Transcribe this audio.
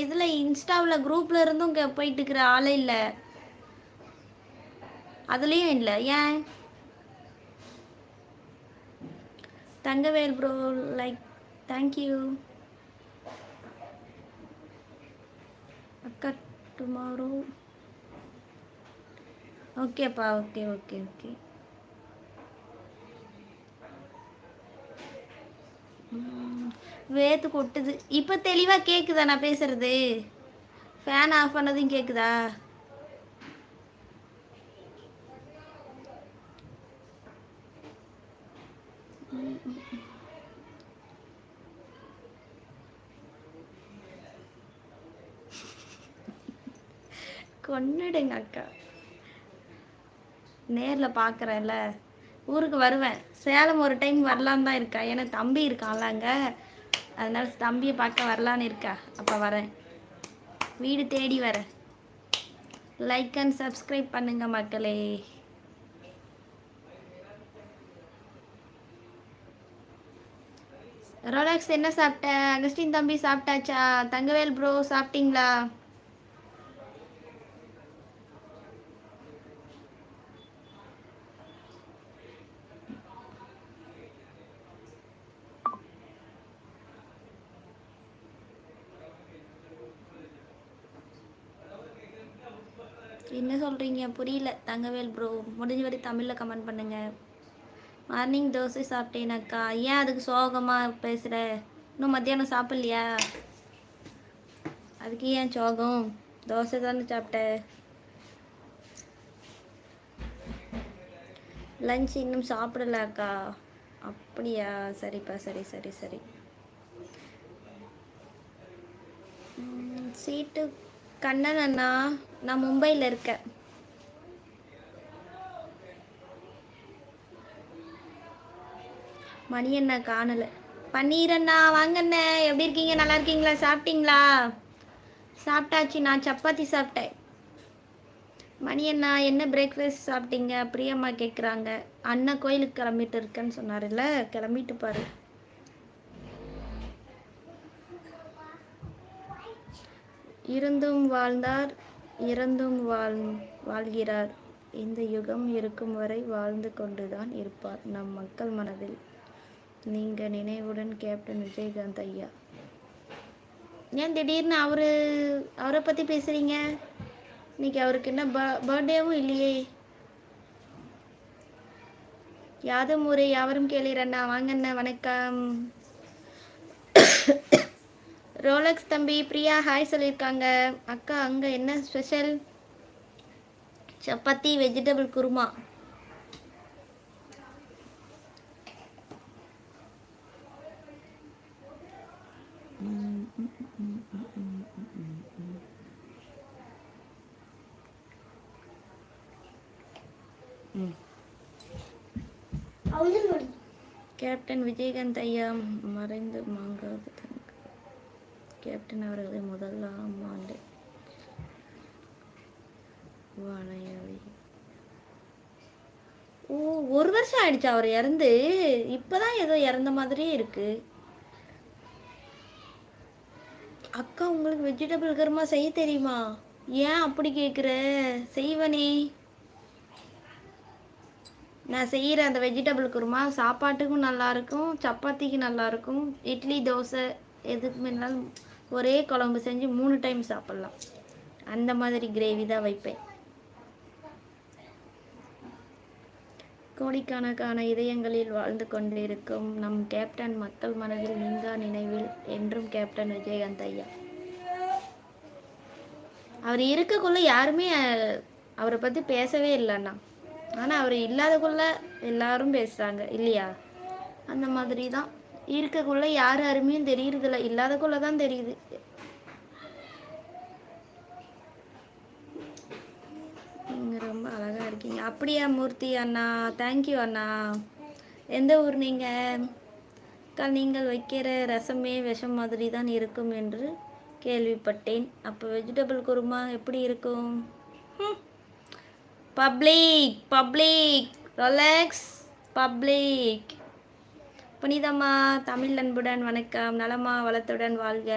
இதில் இன்ஸ்டாவில் குரூப்பில் இருந்தும் போயிட்டு இருக்கிற ஆளே இல்லை, அதுலேயும் இல்லை. ஏன் தங்கவேல் ப்ரோ லைக் தேங்க்யூ அக்கா டுமாரோ. ஓகேப்பா, ஓகே ஓகே ஓகே. வேத்து கொட்டுது. இப்போ தெளிவாக கேட்குதா நான் பேசுறது? ஃபேன் ஆஃப் பண்ணதும் கேட்குதா? கொன்னுடுங்க அக்கா. நேரில் பார்க்குறேன்ல, ஊருக்கு வருவேன். சேலம் ஒரு டைம் வரலான்னு தான் இருக்கா, ஏன்னா தம்பி இருக்கான்ல அங்கே, அதனால தம்பியை பார்க்க வரலான்னு இருக்கா. அப்போ வரேன், வீடு தேடி வரேன். லைக் அண்ட் சப்ஸ்கிரைப் பண்ணுங்க மக்களே. ரோலக்ஸ் என்ன சாப்பிட்ட? அகஸ்டின் தம்பி சாப்பிட்டாச்சா? தங்கவேல் ப்ரோ சாப்பிட்டீங்களா? என்ன சொல்கிறீங்க புரியல தங்கவேல் ப்ரோ. முடிஞ்ச வரை தமிழில் கமெண்ட் பண்ணுங்க. மார்னிங் தோசை சாப்பிட்டேனாக்கா. ஏன் அதுக்கு சோகமாக பேசுகிற? இன்னும் மத்தியானம் சாப்பிட்லையா? அதுக்கு ஏன் சோகம்? தோசை தானே சாப்பிட்ட. லஞ்ச் இன்னும் சாப்பிடலாக்கா. அப்படியா, சரிப்பா, சரி சரி சரி. சீட்டு கண்ணன் அண்ணா, நான் மும்பையில் இருக்கேன். மணி அண்ணா காணலை. பன்னீர் அண்ணா வாங்கண்ணே, எப்படி இருக்கீங்க? நல்லா இருக்கீங்களா? சாப்பிட்டீங்களா? சாப்பிட்டாச்சு, நான் சப்பாத்தி சாப்பிட்டேன். மணி அண்ணா என்ன பிரேக்ஃபாஸ்ட் சாப்பிட்டீங்க? பிரியம்மா கேட்குறாங்க. அண்ணா கோயிலுக்கு கிளம்பிட்டு இருக்கேன்னு சொன்னார்ல, கிளம்பிட்டு பாரு. இருந்தும் வாழ்ந்தார், இறந்தும் வாழ்கிறார். இந்த யுகம் இருக்கும் வரை வாழ்ந்து கொண்டுதான் இருப்பார் நம் மக்கள் மனதில். நீங்கள் நினைவுடன் கேப்டன் விஜயகாந்த் ஐயா. ஏன் திடீர்னு அவரை பற்றி பேசுகிறீங்க? இன்னைக்கு அவருக்கு என்ன பர்த்டேவும் இல்லையே. யாதும் ஊரே யாவரும் கேளீரண்ணா. வாங்கண்ணா, வணக்கம். ரோலக்ஸ் தம்பி பிரியா ஹாய் சொல்லியிருக்காங்க. அக்கா அங்கே என்ன special? Chapati vegetable kurma. Captain Vijayakanth ஐயா மறைந்து மாங்காவது கேப்டன் அவர்களை முதலாம் ஆண்டு வாழையாவை. ஓ, 1 வருஷம் ஆயிடுச்சு அவர் இறந்து. இப்பதான் ஏதோ இறந்த மாதிரியே இருக்கு. அக்கா உங்களுக்கு வெஜிடபிள் குருமா செய்ய தெரியுமா? ஏன் அப்படி கேட்குற? செய்வனே, நான் செய்கிற அந்த வெஜிடபிள் குருமா சாப்பாட்டுக்கும் நல்லாயிருக்கும், சப்பாத்திக்கு நல்லாயிருக்கும், இட்லி தோசை எதுக்கு வேணாலும் ஒரே குழம்பு செஞ்சு 3 டைம் சாப்பிட்லாம். அந்த மாதிரி கிரேவி தான் வைப்பேன். கோடிக்கணக்கான இதயங்களில் வாழ்ந்து கொண்டிருக்கும் நம் கேப்டன் மக்கள் மனதில் நீங்கா நினைவில் என்றும் கேப்டன் விஜயகாந்த் ஐயா. அவர் இருக்கக்குள்ள யாருமே அவரை பற்றி பேசவே இல்லைண்ணா. ஆனால் அவர் இல்லாதக்குள்ள எல்லாரும் பேசுகிறாங்க இல்லையா? அந்த மாதிரி தான். இருக்கக்குள்ள யார் அருமையும் தெரியறதில்ல, இல்லாதக்குள்ள தான் தெரியுது. நீங்கள் ரொம்ப அழகாக இருக்கீங்க. அப்படியா மூர்த்தி அண்ணா, தேங்க்யூ அண்ணா. எந்த ஊர் நீங்கள்? நீங்கள் வைக்கிற ரசமே விஷம் மாதிரி தான் இருக்கும் என்று கேள்விப்பட்டேன். அப்போ வெஜிடபிள் குருமா எப்படி இருக்கும்? Public public Rolex public. Punithamma Tamil அன்புடன் வணக்கம். நலமா வளத்துடன் வாழ்க.